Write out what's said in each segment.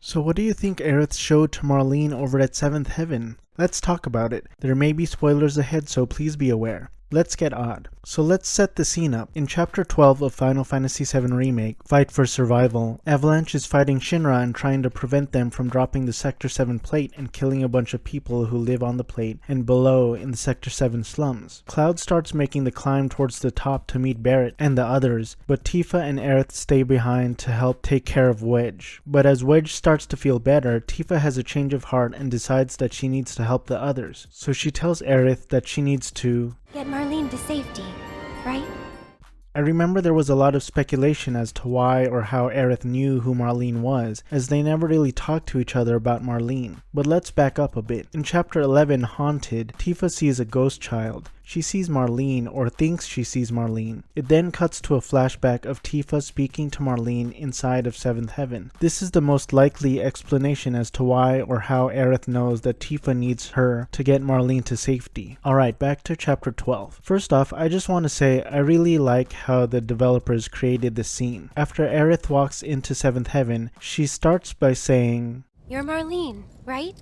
So what do you think Aerith showed to Marlene over at 7th Heaven? Let's talk about it. There may be spoilers ahead, so please be aware. Let's get odd. So let's set the scene up. In Chapter 12 of Final Fantasy VII Remake, Fight for Survival, Avalanche is fighting Shinra and trying to prevent them from dropping the Sector 7 plate and killing a bunch of people who live on the plate and below in the Sector 7 slums. Cloud starts making the climb towards the top to meet Barret and the others, but Tifa and Aerith stay behind to help take care of Wedge. But as Wedge starts to feel better, Tifa has a change of heart and decides that she needs to help the others. So she tells Aerith that she needs to get Marlene to safety, right? I remember there was a lot of speculation as to why or how Aerith knew who Marlene was, as they never really talked to each other about Marlene. But let's back up a bit. In Chapter 11, Haunted, Tifa sees a ghost child. She sees Marlene, or thinks she sees Marlene. It then cuts to a flashback of Tifa speaking to Marlene inside of 7th Heaven. This is the most likely explanation as to why or how Aerith knows that Tifa needs her to get Marlene to safety. Alright, back to Chapter 12. First off, I just want to say I really like how the developers created this scene. After Aerith walks into 7th Heaven, she starts by saying, "You're Marlene, right?"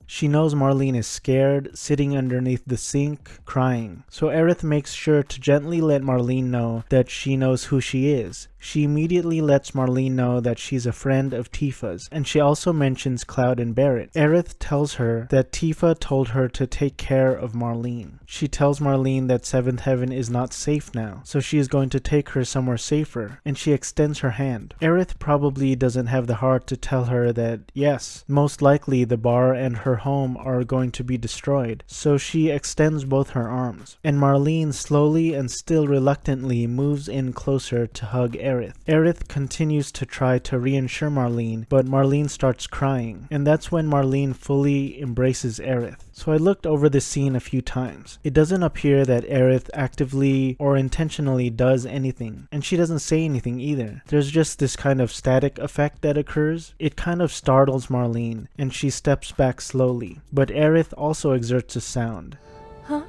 She knows Marlene is scared, sitting underneath the sink, crying. So Aerith makes sure to gently let Marlene know that she knows who she is. She immediately lets Marlene know that she's a friend of Tifa's, and she also mentions Cloud and Barret. Aerith tells her that Tifa told her to take care of Marlene. She tells Marlene that 7th Heaven is not safe now, so she is going to take her somewhere safer, and she extends her hand. Aerith probably doesn't have the heart to tell her that, yes, most likely the bar and her home are going to be destroyed, so she extends both her arms. And Marlene slowly and still reluctantly moves in closer to hug Aerith. Aerith continues to try to reassure Marlene, but Marlene starts crying, and that's when Marlene fully embraces Aerith. So I looked over this scene a few times. It doesn't appear that Aerith actively or intentionally does anything, and she doesn't say anything either. There's just this kind of static effect that occurs. It kind of startles Marlene, and she steps back slowly, but Aerith also exerts a sound. Huh?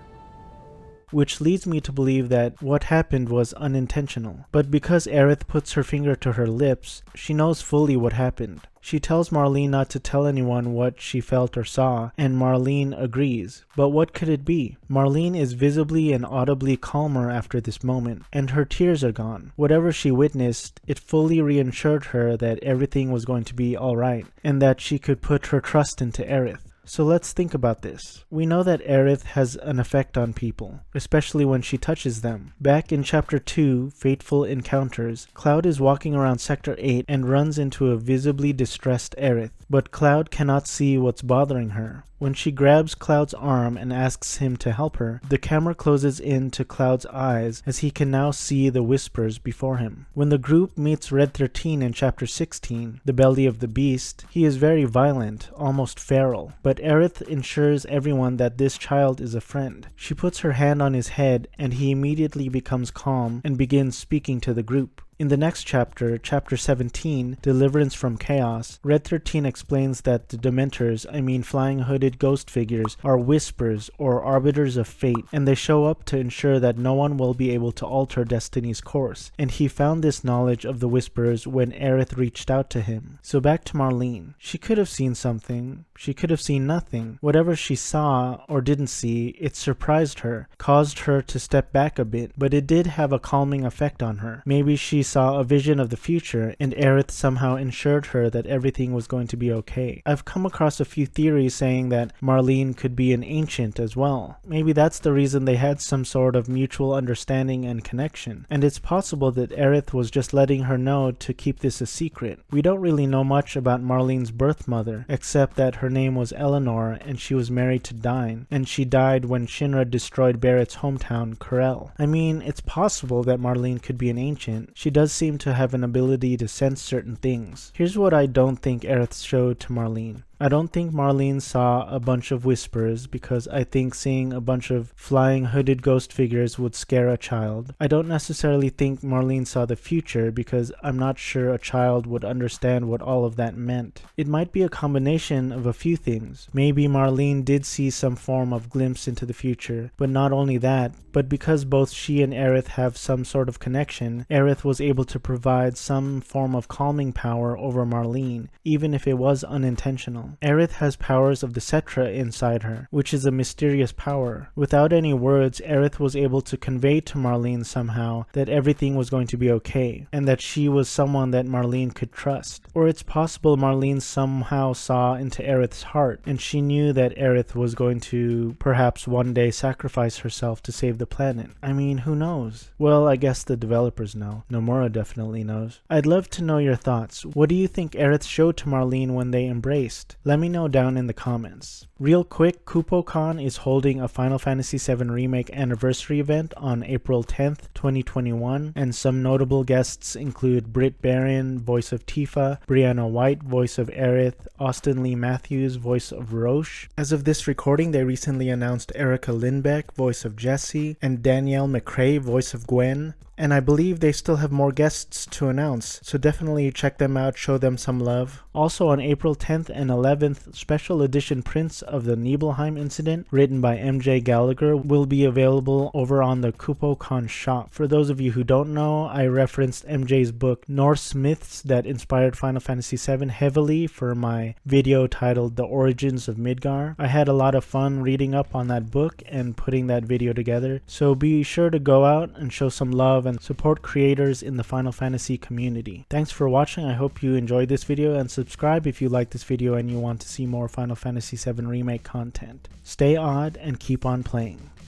Which leads me to believe that what happened was unintentional. But because Aerith puts her finger to her lips, she knows fully what happened. She tells Marlene not to tell anyone what she felt or saw, and Marlene agrees. But what could it be? Marlene is visibly and audibly calmer after this moment, and her tears are gone. Whatever she witnessed, it fully reassured her that everything was going to be alright, and that she could put her trust into Aerith. So let's think about this. We know that Aerith has an effect on people, especially when she touches them. Back in Chapter 2, Fateful Encounters, Cloud is walking around Sector 8 and runs into a visibly distressed Aerith, but Cloud cannot see what's bothering her. When she grabs Cloud's arm and asks him to help her, the camera closes in to Cloud's eyes as he can now see the whispers before him. When the group meets Red 13 in Chapter 16, The Belly of the Beast, he is very violent, almost feral, but Aerith ensures everyone that this child is a friend. She puts her hand on his head and he immediately becomes calm and begins speaking to the group. In the next chapter, Chapter 17, Deliverance from Chaos, Red 13 explains that the Dementors, flying hooded ghost figures, are whispers or arbiters of fate, and they show up to ensure that no one will be able to alter destiny's course. And he found this knowledge of the whispers when Aerith reached out to him. So back to Marlene. She could have seen something. She could have seen nothing. Whatever she saw or didn't see, it surprised her, caused her to step back a bit, but it did have a calming effect on her. Maybe she saw a vision of the future, and Aerith somehow ensured her that everything was going to be okay. I've come across a few theories saying that Marlene could be an ancient as well. Maybe that's the reason they had some sort of mutual understanding and connection. And it's possible that Aerith was just letting her know to keep this a secret. We don't really know much about Marlene's birth mother, except that her name was Eleanor and she was married to Dyne, and she died when Shinra destroyed Barret's hometown, Corel. It's possible that Marlene could be an ancient. She does seem to have an ability to sense certain things. Here's what I don't think Aerith showed to Marlene. I don't think Marlene saw a bunch of whispers because I think seeing a bunch of flying hooded ghost figures would scare a child. I don't necessarily think Marlene saw the future because I'm not sure a child would understand what all of that meant. It might be a combination of a few things. Maybe Marlene did see some form of glimpse into the future, but not only that, but because both she and Aerith have some sort of connection, Aerith was able to provide some form of calming power over Marlene, even if it was unintentional. Aerith has powers of the Cetra inside her, which is a mysterious power. Without any words, Aerith was able to convey to Marlene somehow that everything was going to be okay, and that she was someone that Marlene could trust. Or it's possible Marlene somehow saw into Aerith's heart, and she knew that Aerith was going to perhaps one day sacrifice herself to save the planet. I mean, who knows? Well, I guess the developers know. Nomura definitely knows. I'd love to know your thoughts. What do you think Aerith showed to Marlene when they embraced? Let me know down in the comments. Real quick, KupoCon is holding a Final Fantasy VII Remake anniversary event on April 10th, 2021, and some notable guests include Britt Baron, voice of Tifa, Brianna White, voice of Aerith, Austin Lee Matthews, voice of Roche. As of this recording, they recently announced Erica Lindbeck, voice of Jessie, and Danielle McCrae, voice of Gwen. And I believe they still have more guests to announce, so definitely check them out, show them some love. Also on April 10th and 11th, special edition prints of the Nibelheim incident, written by MJ Gallagher, will be available over on the KupoCon shop. For those of you who don't know, I referenced MJ's book Norse Myths that inspired Final Fantasy VII heavily for my video titled The Origins of Midgar. I had a lot of fun reading up on that book and putting that video together, so be sure to go out and show some love and support creators in the Final Fantasy community. Thanks for watching. I hope you enjoyed this video, and subscribe if you like this video and you want to see more Final Fantasy VII Remake content. Stay odd and keep on playing.